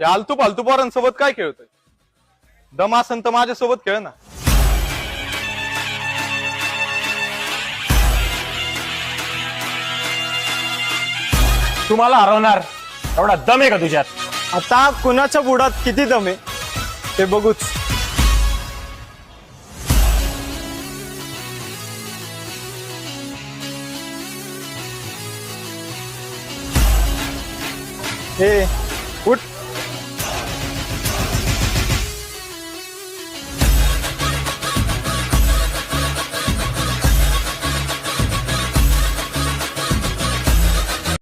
ते आलतू फालतू पोरांसोबत काय खेळतोय? दम असन तर माझ्यासोबत खेळ ना. तुम्हाला हरवणार एवढा दम आहे का तुझ्यात? आता कुणाच्या बुडात किती दम आहे ते बघूच. ए उठ.